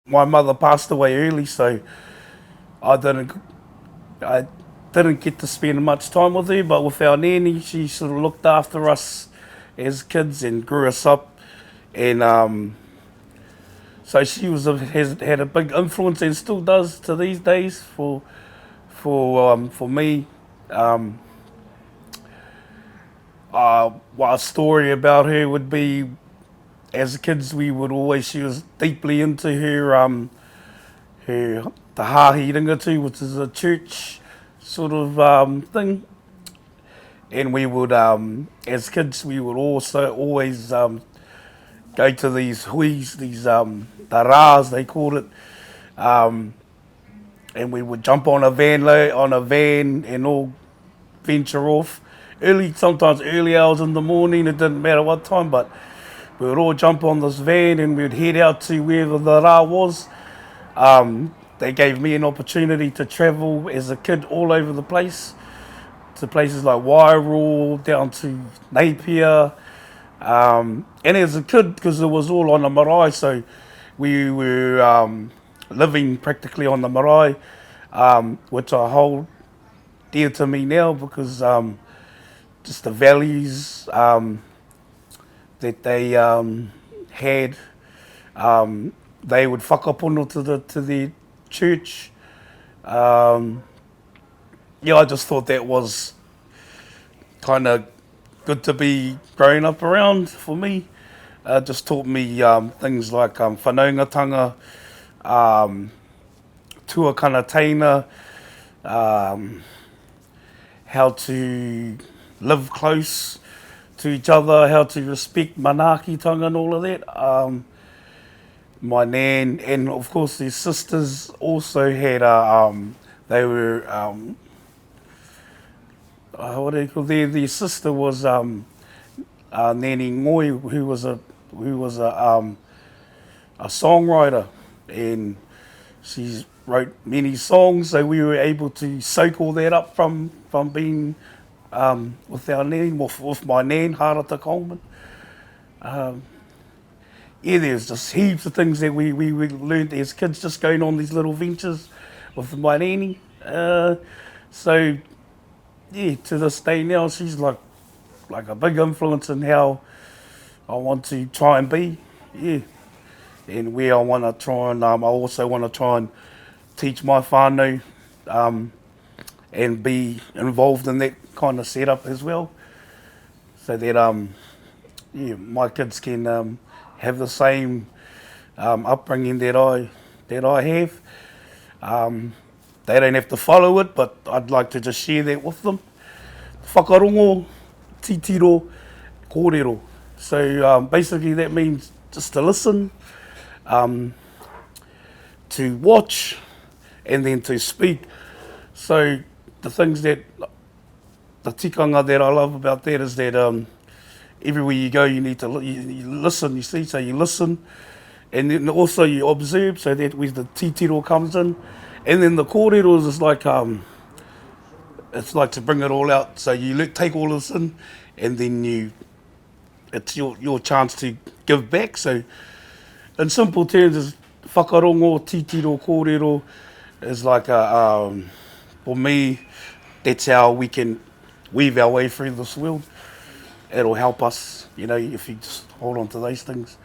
My mother passed away early, so I didn't I didn't get to spend much time with her. But with our nanny, she sort of looked after us as kids and grew us up, and so she has had a big influence and still does to these days for me. Um, a story about her would be, as kids, she was deeply into her the Hahi Ringatu, which is a church sort of thing. And we would, as kids, we would also always go to these huis, these taras, they called it, um, and we would jump on a van and all venture off early, sometimes early hours in the morning. It didn't matter what time, but we would all jump on this van and we'd head out to wherever the ra was. They gave me an opportunity to travel as a kid all over the place, to places like Wairua, down to Napier. And as a kid, because it was all on the marae, so we were living practically on the marae, which I hold dear to me now because just the values that they had, they would whakapono to their church. Yeah, I just thought that was kind of good to be growing up around for me. Just taught me things like whanaungatanga, um, tuakana teina, um, how to live close to each other, how to respect manaakitanga and all of that. My nan and of course their sisters also had they were what do you call their sister was Nani Ngoi, who was a songwriter, and she wrote many songs, so we were able to soak all that up from being with our nan, with my nan, Harata Coleman. Yeah, there's just heaps of things that we learned as kids, just going on these little ventures with my nanny. So yeah, to this day now, she's like a big influence in how I want to try and be. Yeah, and where I want to try and I also want to try and teach my whānau and be involved in that kind of setup as well, so that yeah, my kids can have the same upbringing that I have. They don't have to follow it, but I'd like to just share that with them. Whakarongo, titiro, kōrero. So basically that means just to listen, to watch, and then to speak. So the things that, the tikanga that I love about that is that everywhere you go you need to you listen, you see, so you listen, and then also you observe, so that where the titiro comes in, and then the kōrero is like it's like to bring it all out, so you take all this in, and then it's your chance to give back. So in simple terms, is whakarongo, titiro, kōrero is like for me, that's how we can weave our way through this world. It'll help us, if you just hold on to those things.